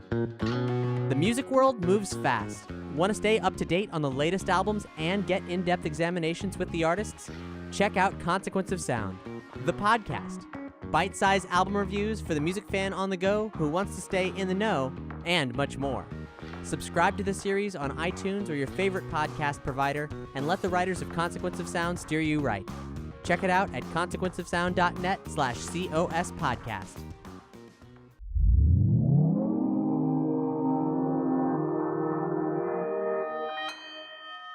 The music world moves fast. Want to stay up to date on the latest albums and get in-depth examinations with the artists? Check out Consequence of Sound, the podcast. Bite-sized album reviews for the music fan on the go who wants to stay in the know, and much more. Subscribe to the series on iTunes or your favorite podcast provider, and let the writers of Consequence of Sound steer you right. Check it out at consequenceofsound.net/COS podcast.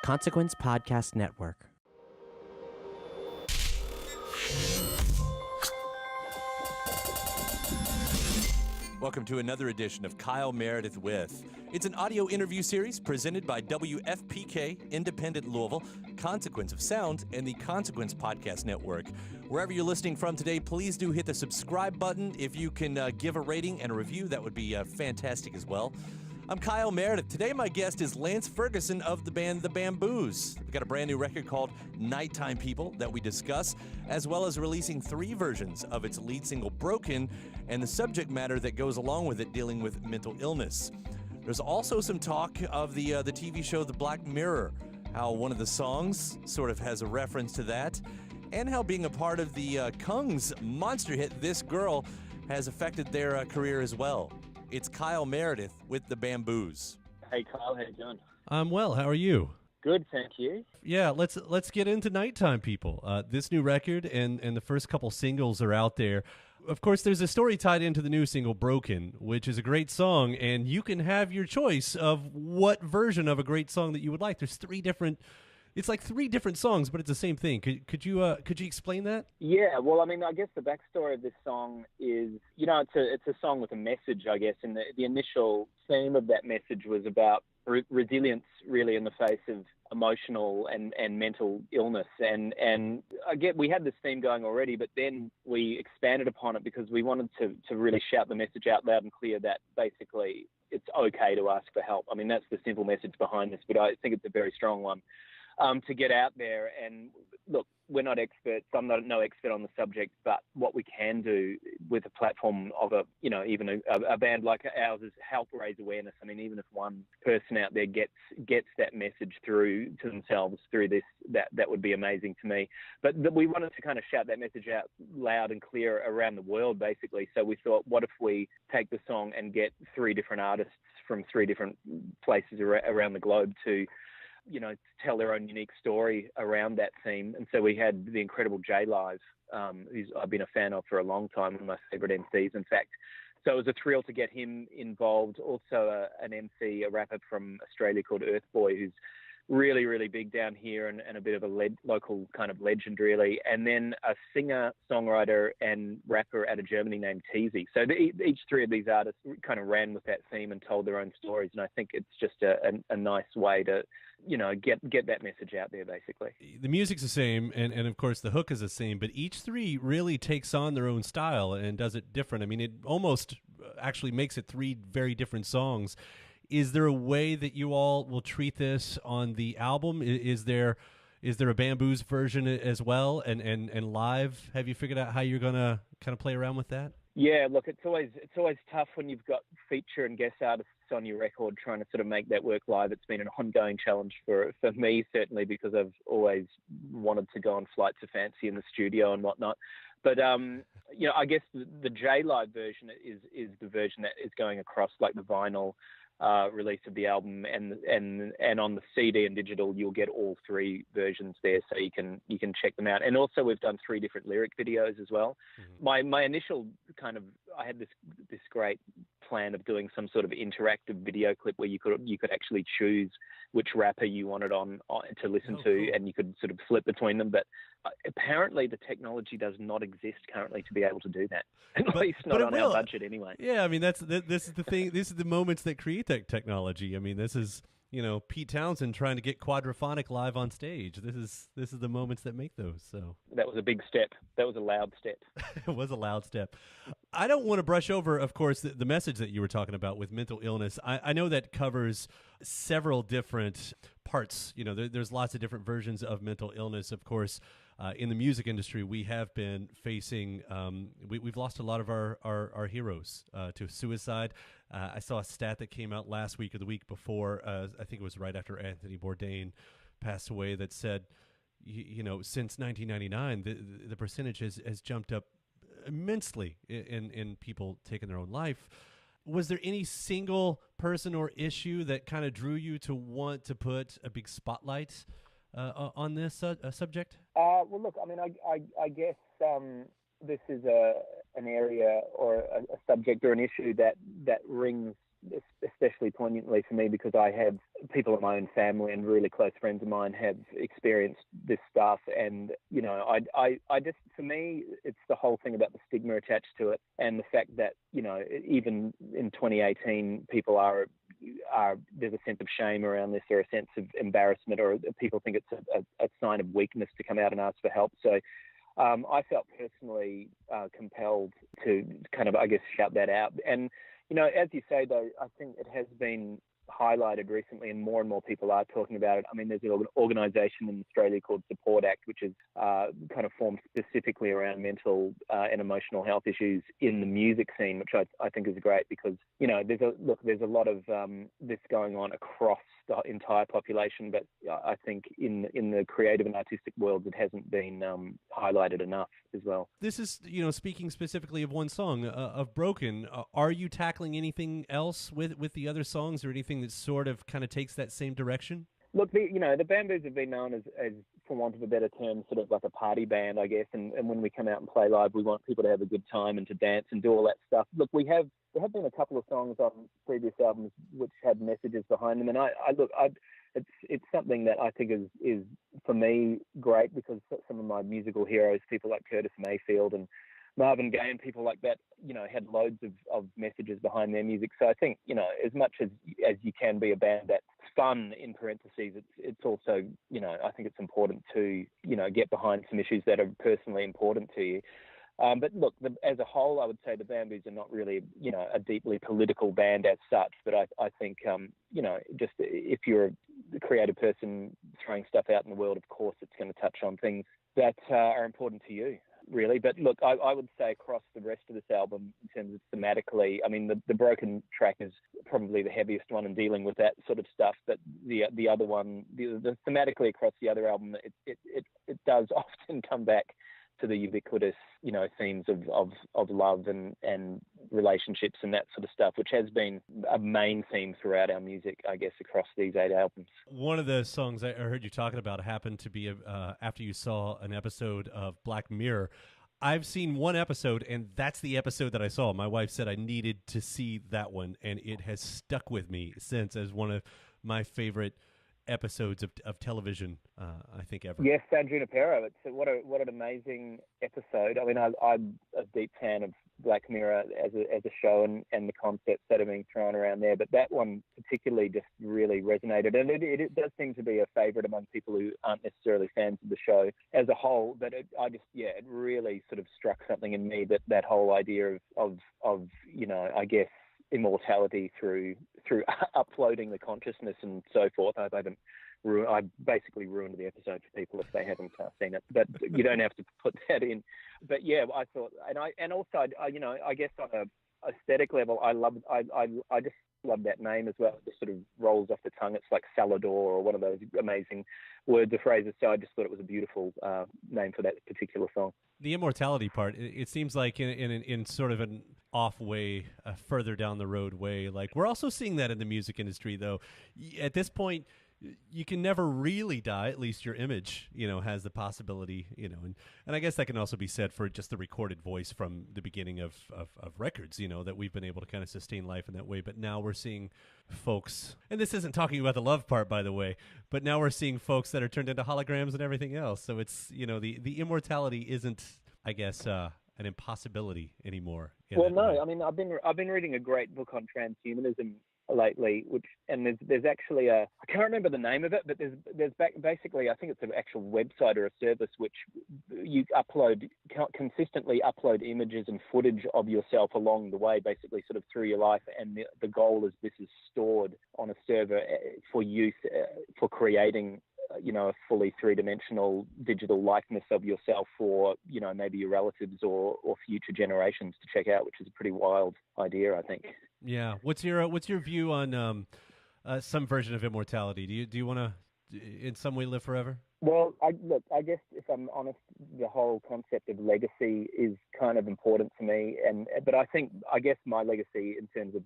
Consequence Podcast Network. Welcome to another edition of Kyle Meredith With. It's an audio interview series presented by WFPK, Independent Louisville, Consequence of Sound, and the Consequence Podcast Network. Wherever you're listening from today, please do hit the subscribe button. If you can give a rating and a review, that would be fantastic as well. I'm Kyle Meredith. Today my guest is Lance Ferguson of the band The Bamboos. We've got a brand new record called Nighttime People that we discuss, as well as releasing 3 versions of its lead single Broken and the subject matter that goes along with it, dealing with mental illness. There's also some talk of the TV show The Black Mirror, how one of the songs sort of has a reference to that, and how being a part of the Kung's monster hit This Girl has affected their career as well. It's Kyle Meredith with The Bamboos. Hey Kyle, how you doing? I'm well. How are you? Good, thank you. Yeah, let's get into Nighttime People. This new record and the first couple singles are out there. Of course, there's a story tied into the new single Broken, which is a great song, and you can have your choice of what version of a great song that you would like. There's 3 different. It's like 3 different songs, but it's the same thing. Could you explain that? Yeah, well, I mean, I guess the backstory of this song is, it's a song with a message, I guess, and the initial theme of that message was about resilience, really, in the face of emotional and mental illness. And I get we had this theme going already, but then we expanded upon it because we wanted to really shout the message out loud and clear that basically it's okay to ask for help. I mean, that's the simple message behind this, but I think it's a very strong one. To get out there and look, we're not experts. I'm no expert on the subject, but what we can do with a platform of even a band like ours is help raise awareness. I mean, even if one person out there gets that message through to themselves through this, that would be amazing to me. But we wanted to kind of shout that message out loud and clear around the world, basically. So we thought, what if we take the song and get 3 different artists from 3 different places around the globe to tell their own unique story around that theme. And so we had the incredible J Live, who's I've been a fan of for a long time, one of my favorite MCs, in fact. So it was a thrill to get him involved. Also an MC, a rapper from Australia called Earth Boy, who's really, really big down here and a bit of a local kind of legend, really. And then a singer, songwriter, and rapper out of Germany named Teasy. So each 3 of these artists kind of ran with that theme and told their own stories. And I think it's just a nice way to, get that message out there, basically. The music's the same, and of course the hook is the same, but each 3 really takes on their own style and does it different. I mean, it almost actually makes it 3 very different songs. Is there a way that you all will treat this on the album? Is there a Bamboos version as well, and live? Have you figured out how you're gonna kind of play around with that? Yeah, look, it's always tough when you've got feature and guest artists on your record trying to sort of make that work live. It's been an ongoing challenge for me, certainly, because I've always wanted to go on flights of fancy in the studio and whatnot. But I guess the J Live version is the version that is going across like the vinyl release of the album, and on the CD and digital you'll get all 3 versions there, so you can check them out. And also we've done 3 different lyric videos as well. Mm-hmm. My initial kind of, I had this great plan of doing some sort of interactive video clip where you could actually choose which rapper you wanted on to listen to, cool. And you could sort of flip between them. But apparently the technology does not exist currently to be able to do that. At least not on our budget anyway. Yeah, I mean this is the thing. This is the moments that create that technology. I mean, this is Pete Townsend trying to get quadraphonic live on stage. This is the moments that make those. So that was a big step. That was a loud step. It was a loud step. I don't want to brush over, of course, the message that you were talking about with mental illness. I know that covers several different parts. There's lots of different versions of mental illness, of course. in the music industry, we have been facing, we've lost a lot of our heroes to suicide. I saw a stat that came out last week or the week before, I think it was right after Anthony Bourdain passed away, that said, since 1999, the percentage has jumped up immensely in people taking their own life. Was there any single person or issue that kind of drew you to want to put a big spotlight on this subject? Well, look, I mean, I guess this is an area or a subject or an issue that rings especially poignantly for me, because I have people in my own family and really close friends of mine have experienced this stuff. And, I just, for me, it's the whole thing about the stigma attached to it, and the fact that, even in 2018, people there's a sense of shame around this, or a sense of embarrassment, or people think it's a sign of weakness to come out and ask for help. So I felt personally compelled to kind of, I guess, shout that out. And, as you say, though, I think it has been highlighted recently, and more people are talking about it. I mean, there's an organisation in Australia called Support Act, which is kind of formed specifically around mental and emotional health issues in the music scene, which I think is great, because, there's a lot of this going on across the entire population, but I think in the creative and artistic world, it hasn't been highlighted enough as well. This is, speaking specifically of one song, of Broken. Are you tackling anything else with the other songs, or anything that sort of kind of takes that same direction? Look, the Bamboos have been known as, for want of a better term, sort of like a party band, I guess. And when we come out and play live, we want people to have a good time and to dance and do all that stuff. Look, there have been a couple of songs on previous albums which had messages behind them, and it's something that I think is for me great, because some of my musical heroes, people like Curtis Mayfield and Marvin Gaye and people like that, had loads of messages behind their music. So I think, as much as you can be a band that's fun, in parentheses, it's also, I think it's important to, get behind some issues that are personally important to you. But look, as a whole, I would say the Bamboos are not really, a deeply political band as such. But I think, just if you're a creative person throwing stuff out in the world, of course, it's going to touch on things that are important to you, really. But look, I would say across the rest of this album, in terms of thematically, I mean, the Broken track is probably the heaviest one in dealing with that sort of stuff. But the other one, the thematically across the other album, it does often come back to the ubiquitous, themes of love and relationships and that sort of stuff, which has been a main theme throughout our music, I guess, across these 8 albums. One of the songs I heard you talking about happened to be after you saw an episode of Black Mirror. I've seen one episode, and that's the episode that I saw. My wife said I needed to see that one, and it has stuck with me since as one of my favorite episodes of television, I think, ever. Yes, San Junipero. It's what an amazing episode. I mean, I'm a deep fan of Black Mirror as a show and the concepts that are being thrown around there. But that one particularly just really resonated, and it does seem to be a favourite among people who aren't necessarily fans of the show as a whole. But it really sort of struck something in me, that whole idea of I guess, immortality through uploading the consciousness and so forth. I basically ruined the episode for people if they haven't seen it, but you don't have to put that in. But yeah, I thought, and also, I guess on a aesthetic level, I just love that name as well. It just sort of rolls off the tongue. It's like Salador, or one of those amazing words or phrases. So I just thought it was a beautiful name for that particular song. The immortality part, it seems like in sort of an off way, further down the road way. Like, we're also seeing that in the music industry, though. At this point, you can never really die. At least your image, has the possibility, and I guess that can also be said for just the recorded voice from the beginning of records, that we've been able to kind of sustain life in that way. But now we're seeing folks, and this isn't talking about the love part, by the way, but now we're seeing folks that are turned into holograms and everything else. So it's, the immortality isn't, I guess, an impossibility anymore. Well, no, I mean, I've been reading a great book on transhumanism lately, and there's actually I can't remember the name of it, but there's basically, I think it's an actual website or a service which you consistently upload images and footage of yourself along the way, basically sort of through your life, and the goal is this is stored on a server for use for creating a fully three-dimensional digital likeness of yourself for, maybe your relatives or future generations to check out, which is a pretty wild idea, I think. Yeah. What's your view on some version of immortality? Do you want to in some way live forever? Well, I guess if I'm honest, the whole concept of legacy is kind of important to me, but I guess my legacy in terms of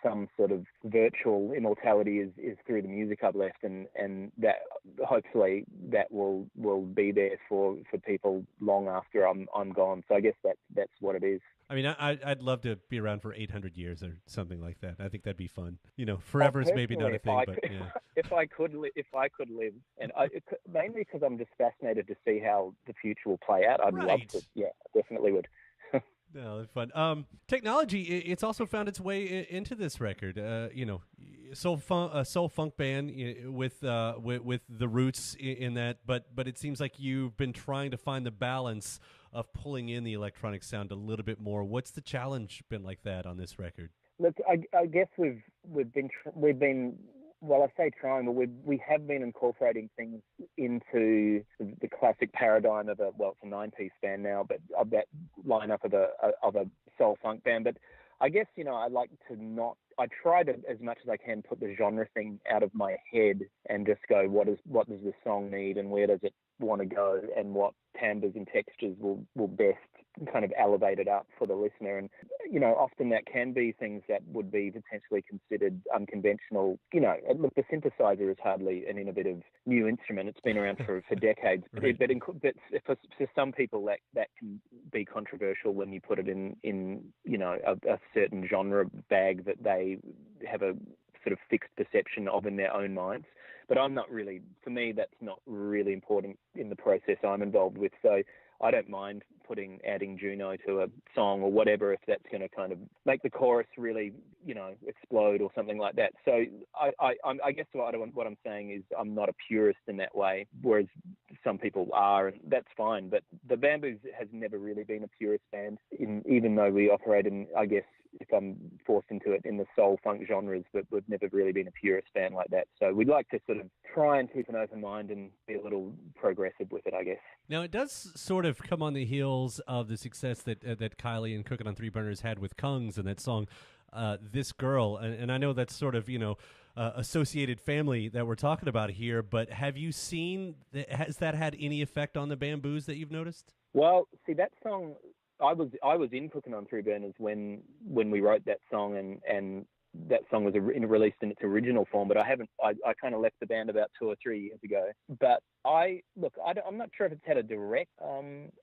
some sort of virtual immortality is through the music I've left, and that hopefully that will be there for people long after I'm gone. So I guess that's what it is. I mean, I'd love to be around for 800 years or something like that. I think that'd be fun. Forever is maybe not a thing, but yeah. If I could live, and mainly because I'm just fascinated to see how the future will play out. I'd love to. Yeah, I definitely would. No, that's fun. Technology, it's also found its way into this record. Soul funk band with the roots in that, but it seems like you've been trying to find the balance of pulling in the electronic sound a little bit more. What's the challenge been like that on this record? Look, I guess we've been. Well, I say trying, but we have been incorporating things into the classic paradigm of it's a 9-piece band now, but of that lineup of a soul funk band. But I guess I like to not. I try to, as much as I can, put the genre thing out of my head and just go, what does this song need, and where does it want to go, and what timbres and textures will best kind of elevate it up for the listener. And often that can be things that would be potentially considered unconventional. Look, the synthesizer is hardly an innovative new instrument. It's been around for decades. Right. But for some people that can be controversial when you put it in a certain genre bag that they have a sort of fixed perception of in their own minds. But for me, that's not really important in the process I'm involved with. So I don't mind adding Juno to a song or whatever, if that's going to kind of make the chorus really, explode or something like that. So I guess what I'm saying is I'm not a purist in that way, whereas some people are, and that's fine. But the Bamboos has never really been a purist band, even though we operate in, I guess, if I'm forced into it, in the soul funk genres, but we've never really been a purist band like that. So we'd like to sort of try and keep an open mind and be a little progressive with it, I guess. Now, it does sort of come on the heels of the success that Kylie and Cooking on Three Burners had with Kungs and that song, This Girl. And I know that's sort of, associated family that we're talking about here, but have you seen, has that had any effect on the Bamboos that you've noticed? Well, see, that song, I was in Cooking on Three Burners when we wrote that song, and that song was released in its original form, but I kind of left the band about 2 or 3 years ago. But I'm not sure if it's had a direct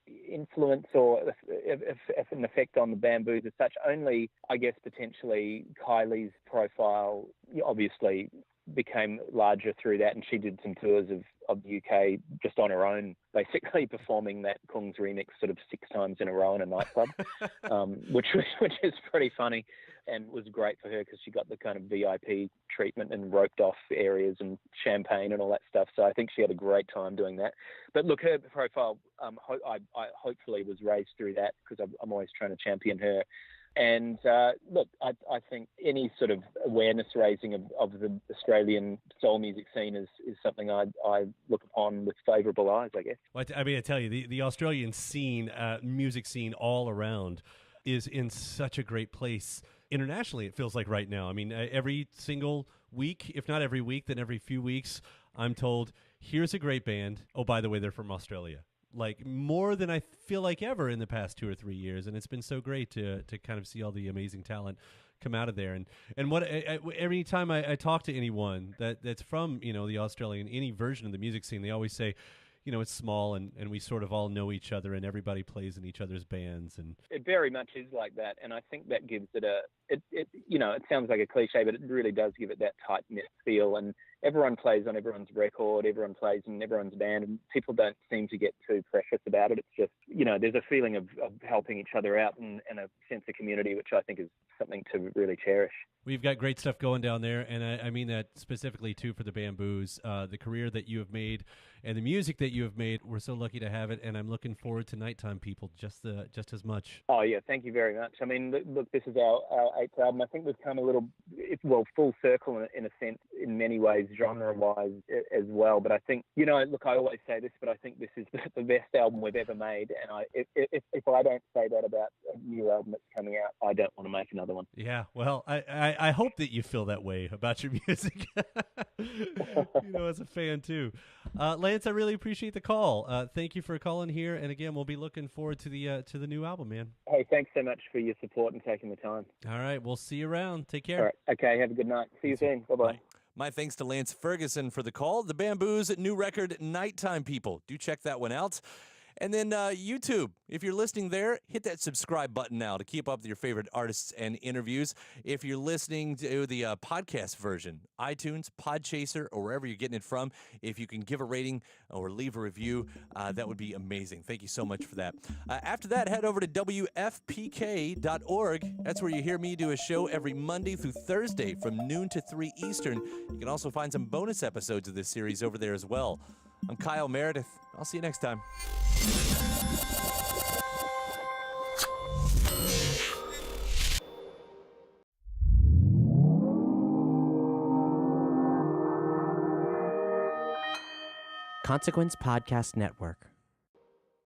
influence or if an effect on the Bamboos as such. Only, I guess, potentially Kylie's profile obviously became larger through that, and she did some tours of the UK just on her own, basically performing that Kungs remix sort of 6 times in a row in a nightclub, which is pretty funny and was great for her because she got the kind of VIP treatment and roped off areas and champagne and all that stuff. So I think she had a great time doing that. But look, her profile I hopefully was raised through that, because I'm always trying to champion her. And look, I think any sort of awareness raising of the Australian soul music scene is something I look upon with favourable eyes, I guess. Well, I tell you, the Australian scene, music scene all around, is in such a great place. Internationally, it feels like right now. I mean, every single week, if not every week, then every few weeks, I'm told, here's a great band. Oh, by the way, they're from Australia. Like, more than I feel like ever in the past 2 or 3 years, and it's been so great to kind of see all the amazing talent come out of there. And what every time I talk to anyone that's from the Australian, any version of the music scene, they always say, it's small and we sort of all know each other and everybody plays in each other's bands. And it very much is like that, and I think that gives it it sounds like a cliche, but it really does give it that tight-knit feel. And everyone plays on everyone's record, everyone plays in everyone's band, and people don't seem to get too precious about it. It's just, there's a feeling of helping each other out and a sense of community, which I think is something to really cherish. We've got great stuff going down there, and I mean that specifically, too, for the Bamboos. The career that you have made and the music that you have made, we're so lucky to have it, and I'm looking forward to Nighttime People just as much. Oh, yeah, thank you very much. I mean, look, this is our eighth album. I think we've come a little, full circle in a sense, in many ways, genre-wise as well. But I think, look, I always say this, but I think this is the best album we've ever made. And if I don't say that about a new album that's coming out, I don't want to make another one. Yeah, well, I hope that you feel that way about your music. As a fan too. Lance, I really appreciate the call. Thank you for calling here, and again, we'll be looking forward to the new album, man. Hey, thanks so much for your support and taking the time. All right, we'll see you around. Take care. All right, okay, have a good night. See you soon. Bye-bye. My thanks to Lance Ferguson for the call. The Bamboos' new record, Nighttime People. Do check that one out. And then YouTube, if you're listening there, hit that subscribe button now to keep up with your favorite artists and interviews. If you're listening to the podcast version, iTunes, Podchaser, or wherever you're getting it from, if you can give a rating or leave a review, that would be amazing. Thank you so much for that. After that, head over to WFPK.org. That's where you hear me do a show every Monday through Thursday from noon to 3 Eastern. You can also find some bonus episodes of this series over there as well. I'm Kyle Meredith. I'll see you next time. Consequence Podcast Network.